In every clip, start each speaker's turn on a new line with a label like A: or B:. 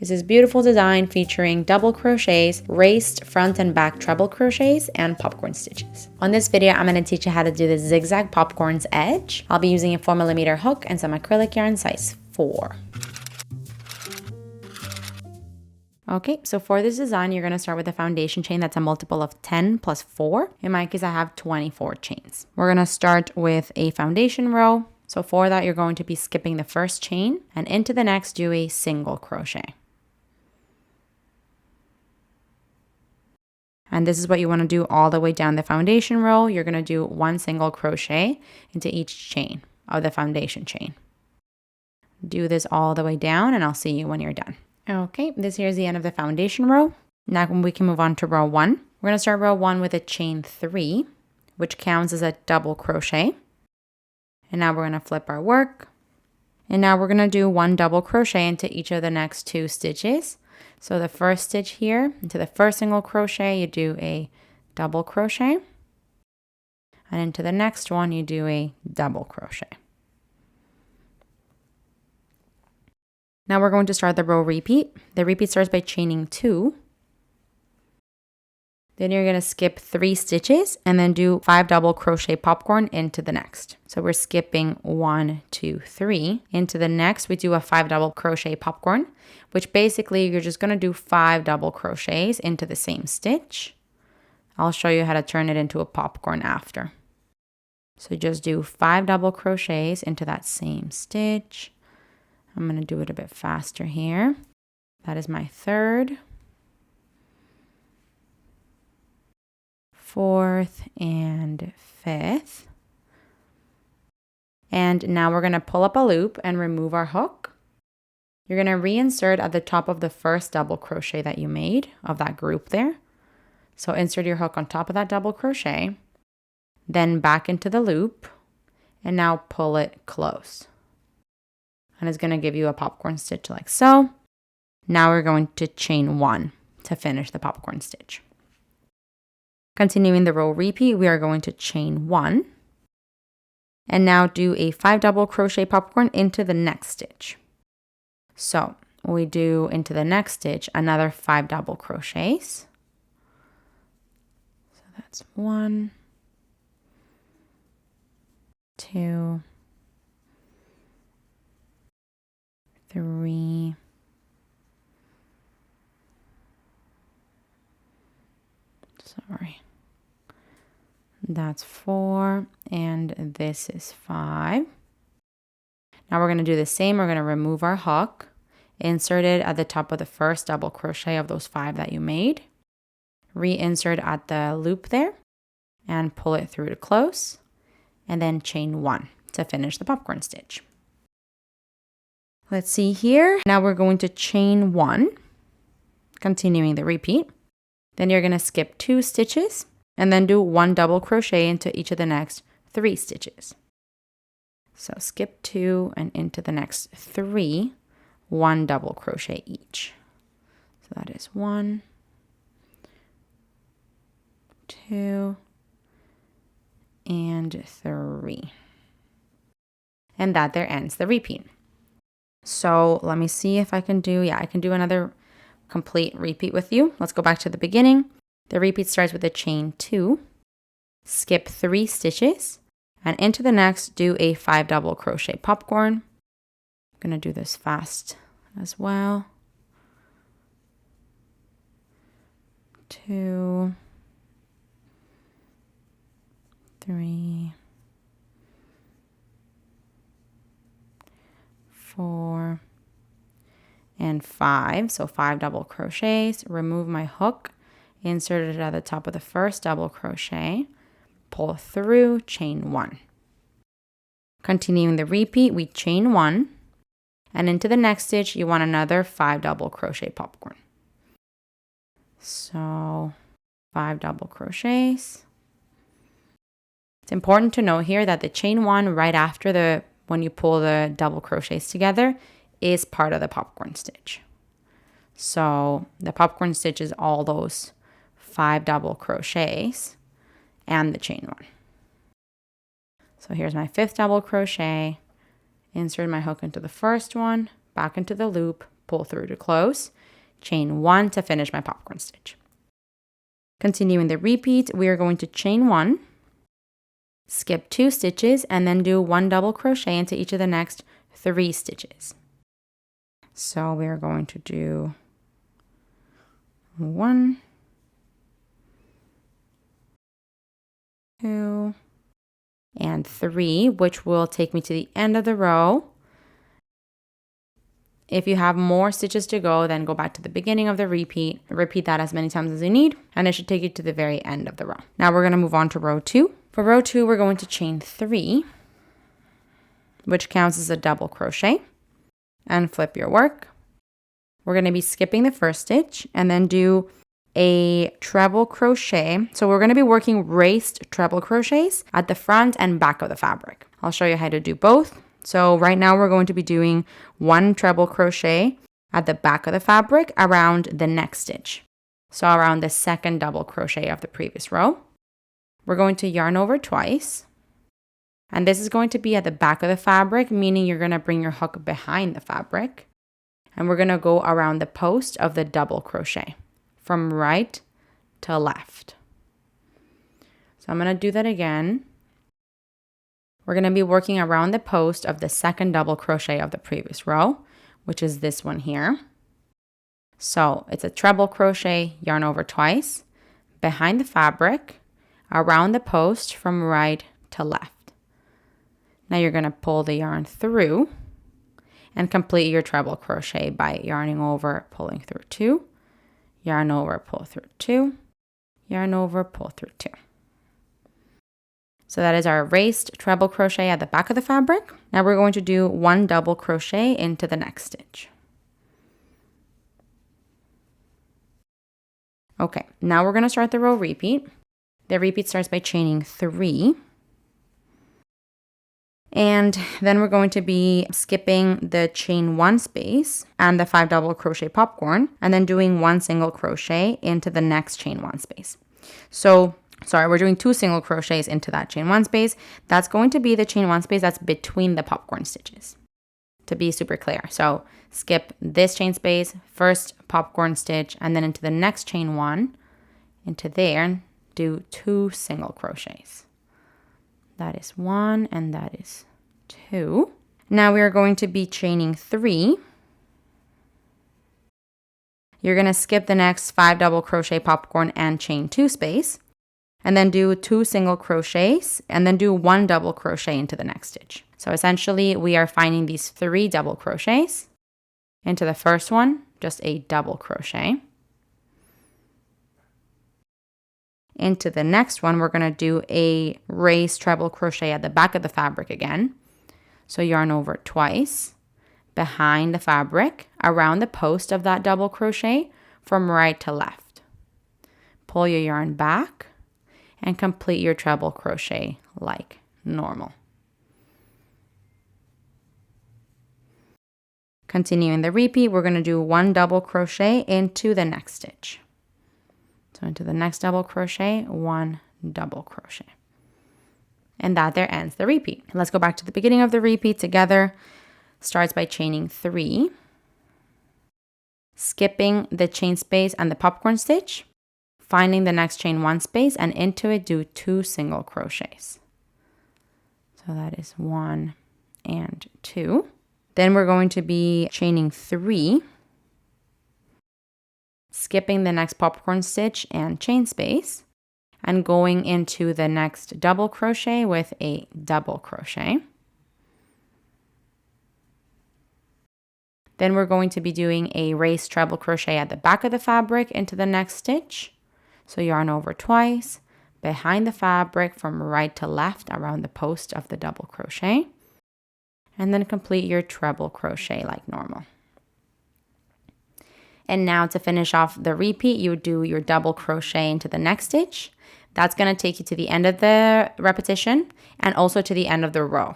A: This is beautiful design featuring double crochets, raised front and back treble crochets, and popcorn stitches. On this video, I'm going to teach you how to do the Zigzag Popcorns Edge. I'll be using a 4mm hook and some acrylic yarn size 4. Okay, so for this design, you're going to start with a foundation chain that's a multiple of 10 plus 4. In my case, I have 24 chains. We're going to start with a foundation row. So for that, you're going to be skipping the first chain, and into the next, do a single crochet. And this is what you want to do all the way down the foundation row. You're going to do 1 single crochet into each chain of the foundation chain. Do this all the way down, and I'll see you when you're done. Okay, this here is the end of the foundation row. Now we can move on to row 1. We're going to start row 1 with a chain 3, which counts as a double crochet. And now we're going to flip our work. And now we're going to do 1 double crochet into each of the next 2 stitches. So the first stitch here, into the first single crochet, you do a double crochet. And into the next one, you do a double crochet. Now we're going to start the row repeat. The repeat starts by chaining 2. Then you're going to skip 3 stitches and then do 5 double crochet popcorn into the next. So we're skipping 1, 2, 3. Into the next, we do a 5 double crochet popcorn, which basically you're just going to do 5 double crochets into the same stitch. I'll show you how to turn it into a popcorn after. So just do 5 double crochets into that same stitch. I'm going to do it a bit faster here. That is my 3rd, 4th, and 5th. And now we're going to pull up a loop and remove our hook. You're going to reinsert at the top of the first double crochet that you made of that group there. So insert your hook on top of that double crochet, then back into the loop, and now pull it close. And it's going to give you a popcorn stitch like so. Now we're going to chain 1 to finish the popcorn stitch. Continuing the row repeat, we are going to chain 1. And now do a 5 double crochet popcorn into the next stitch. So we do into the next stitch another 5 double crochets. So that's 1, 2, 3, 4, that's 4, and this is 5. Now we're going to do the same. We're going to remove our hook, insert it at the top of the first double crochet of those 5 that you made, reinsert at the loop there, and pull it through to close, and then chain 1 to finish the popcorn stitch. Let's see here. Now we're going to chain 1, continuing the repeat. Then you're going to skip 2 stitches and then do 1 double crochet into each of the next 3 stitches. So skip 2 and into the next 3, 1 double crochet each. So that is 1, 2, and 3. And that there ends the repeat. So let me see if I can do, I can do another complete repeat with you. Let's go back to the beginning. The repeat starts with a chain 2, skip 3 stitches, and into the next, do a 5 double crochet popcorn. I'm going to do this fast as well. 2, 3, 4, and 5. So 5 double crochets. Remove my hook, insert it at the top of the first double crochet, pull through, chain 1. Continuing the repeat, we chain 1, and into the next stitch, you want another 5 double crochet popcorn. So 5 double crochets. It's important to note here that the chain 1 right after when you pull the double crochets together is part of the popcorn stitch. So the popcorn stitch is all those 5 double crochets and the chain 1. So here's my 5th double crochet, insert my hook into the first one, back into the loop, pull through to close, chain 1 to finish my popcorn stitch. Continuing the repeat, we are going to chain 1, skip 2 stitches, and then do 1 double crochet into each of the next 3 stitches. So we are going to do 1, 2, and 3, which will take me to the end of the row. If you have more stitches to go, then go back to the beginning of the repeat. Repeat that as many times as you need, and it should take you to the very end of the row. Now we're going to move on to row 2. For row 2, we're going to chain 3, which counts as a double crochet, and flip your work. We're going to be skipping the first stitch and then do a treble crochet. So we're going to be working raised treble crochets at the front and back of the fabric. I'll show you how to do both. So right now we're going to be doing 1 treble crochet at the back of the fabric around the next stitch. So around the second double crochet of the previous row. We're going to yarn over twice. And this is going to be at the back of the fabric, meaning you're going to bring your hook behind the fabric. And we're going to go around the post of the double crochet from right to left. So I'm going to do that again. We're going to be working around the post of the second double crochet of the previous row, which is this one here. So it's a treble crochet, yarn over twice, behind the fabric, around the post from right to left. Now you're going to pull the yarn through and complete your treble crochet by yarning over, pulling through 2, yarn over, pull through 2, yarn over, pull through 2. So that is our raised treble crochet at the back of the fabric. Now we're going to do 1 double crochet into the next stitch. Okay, now we're going to start the row repeat. The repeat starts by chaining 3. And then we're going to be skipping the chain 1 space and the 5 double crochet popcorn, and then doing 1 single crochet into the next chain 1 space. So we're doing 2 single crochets into that chain 1 space. That's going to be the chain 1 space that's between the popcorn stitches, to be super clear. So skip this chain space, first popcorn stitch, and then into the next chain 1, into there, do 2 single crochets. That is 1 and that is 2. Now we are going to be chaining 3. You're going to skip the next 5 double crochet popcorn and chain 2 space, and then do 2 single crochets, and then do 1 double crochet into the next stitch. So essentially we are finding these 3 double crochets. Into the first one, just a double crochet. Into the next one, we're going to do a raised treble crochet at the back of the fabric again. So yarn over twice, behind the fabric, around the post of that double crochet from right to left. Pull your yarn back and complete your treble crochet like normal. Continuing the repeat, we're going to do 1 double crochet into the next stitch. So into the next double crochet, 1 double crochet. And that there ends the repeat. Let's go back to the beginning of the repeat together. Starts by chaining 3, skipping the chain space and the popcorn stitch, finding the next chain 1 space, and into it do 2 single crochets. So that is 1 and 2. Then we're going to be chaining 3, skipping the next popcorn stitch and chain space, and going into the next double crochet with a double crochet. Then we're going to be doing a raised treble crochet at the back of the fabric into the next stitch. So yarn over twice, behind the fabric from right to left around the post of the double crochet, and then complete your treble crochet like normal. And now to finish off the repeat, you do your double crochet into the next stitch. That's going to take you to the end of the repetition and also to the end of the row.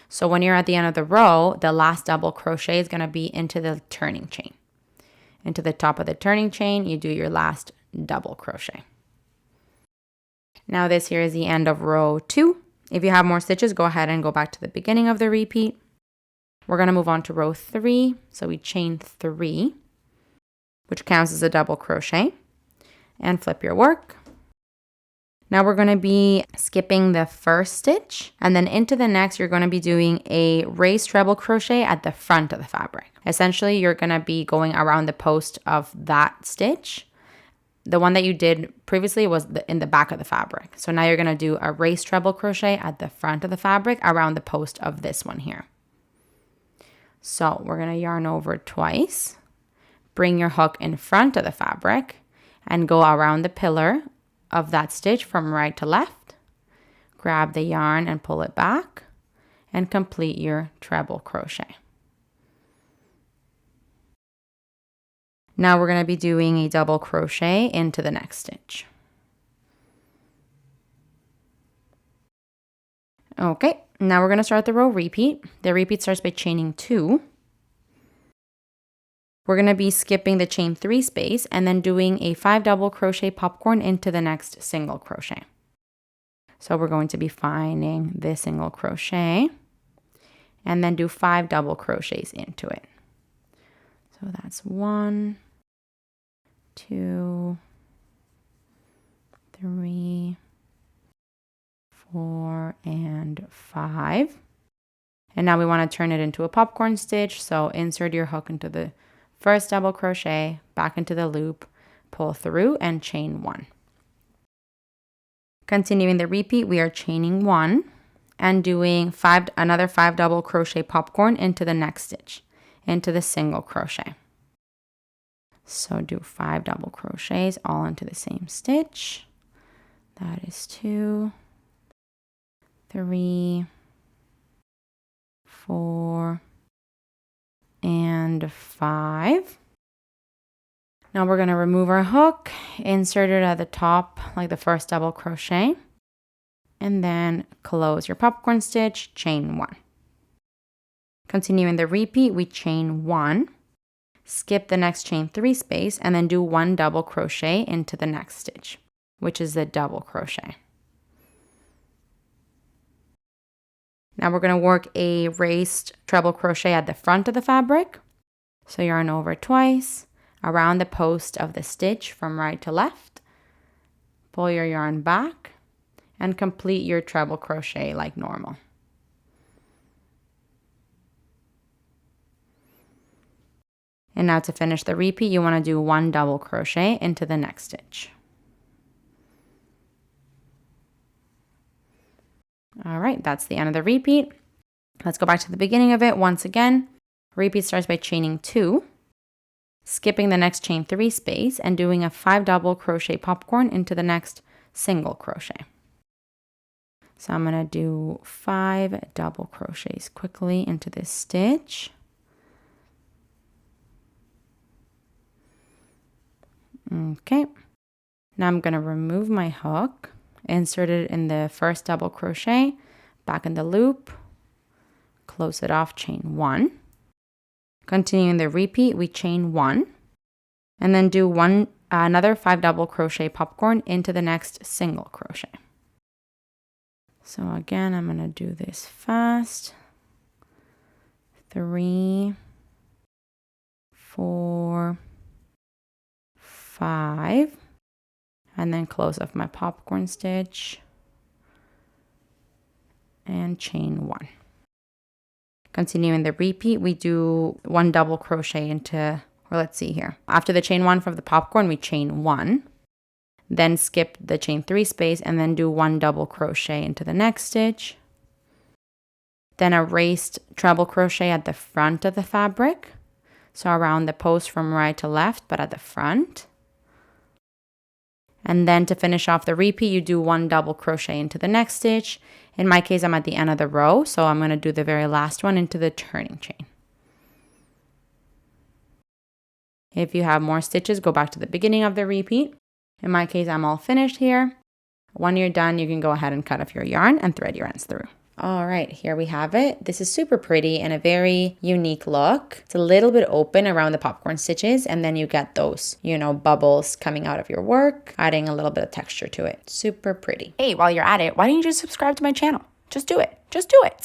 A: So when you're at the end of the row, the last double crochet is going to be into the turning chain. Into the top of the turning chain, you do your last double crochet. Now this here is the end of row 2. If you have more stitches, go ahead and go back to the beginning of the repeat. We're going to move on to row 3. So we chain 3, which counts as a double crochet, and flip your work. Now we're going to be skipping the first stitch, and then into the next you're going to be doing a raised treble crochet at the front of the fabric. Essentially, you're going to be going around the post of that stitch. The one that you did previously was in the back of the fabric. So now you're going to do a raised treble crochet at the front of the fabric around the post of this one here. So we're going to yarn over twice, bring your hook in front of the fabric, and go around the pillar of that stitch from right to left. Grab the yarn and pull it back and complete your treble crochet. Now we're going to be doing a double crochet into the next stitch. Okay, now we're going to start the row repeat. The repeat starts by chaining 2. We're going to be skipping the chain 3 space and then doing a 5 double crochet popcorn into the next single crochet. So we're going to be finding this single crochet and then do 5 double crochets into it. So that's 1, 2, 3, 4, and 5. And now we want to turn it into a popcorn stitch. So insert your hook into the first double crochet, back into the loop, pull through, and chain 1. Continuing the repeat, we are chaining 1 and doing another 5 double crochet popcorn into the next stitch, into the single crochet. So do 5 double crochets all into the same stitch. That is 2, 3, 4, and 5. Now we're going to remove our hook, insert it at the top like the first double crochet, and then close your popcorn stitch, chain 1. Continuing the repeat, we chain 1, skip the next chain 3 space, and then do 1 double crochet into the next stitch, which is the double crochet. Now we're going to work a raised treble crochet at the front of the fabric. So yarn over twice, around the post of the stitch from right to left. Pull your yarn back and complete your treble crochet like normal. And now to finish the repeat, you want to do 1 double crochet into the next stitch. All right, that's the end of the repeat. Let's go back to the beginning of it once again. Repeat starts by chaining 2, skipping the next chain 3 space, and doing a 5 double crochet popcorn into the next single crochet. So I'm going to do 5 double crochets quickly into this stitch. Okay, now I'm going to remove my hook, insert it in the first double crochet, back in the loop, close it off, chain 1. Continuing the repeat, we chain 1, and then do another 5 double crochet popcorn into the next single crochet. So again, I'm going to do this fast. 3, 4, 5, and then close off my popcorn stitch and chain 1. Continuing the repeat, we do 1 double crochet into, or let's see here. After the chain 1 from the popcorn, we chain 1, then skip the chain 3 space and then do 1 double crochet into the next stitch. Then a raised treble crochet at the front of the fabric. So around the post from right to left, but at the front. And then to finish off the repeat, you do 1 double crochet into the next stitch. In my case, I'm at the end of the row, so I'm going to do the very last one into the turning chain. If you have more stitches, go back to the beginning of the repeat. In my case, I'm all finished here. When you're done, you can go ahead and cut off your yarn and thread your ends through. All right, here we have it. This is super pretty and a very unique look. It's a little bit open around the popcorn stitches, and then you get those, bubbles coming out of your work, adding a little bit of texture to it. Super pretty. Hey, while you're at it, why don't you just subscribe to my channel? Just do it. Just do it.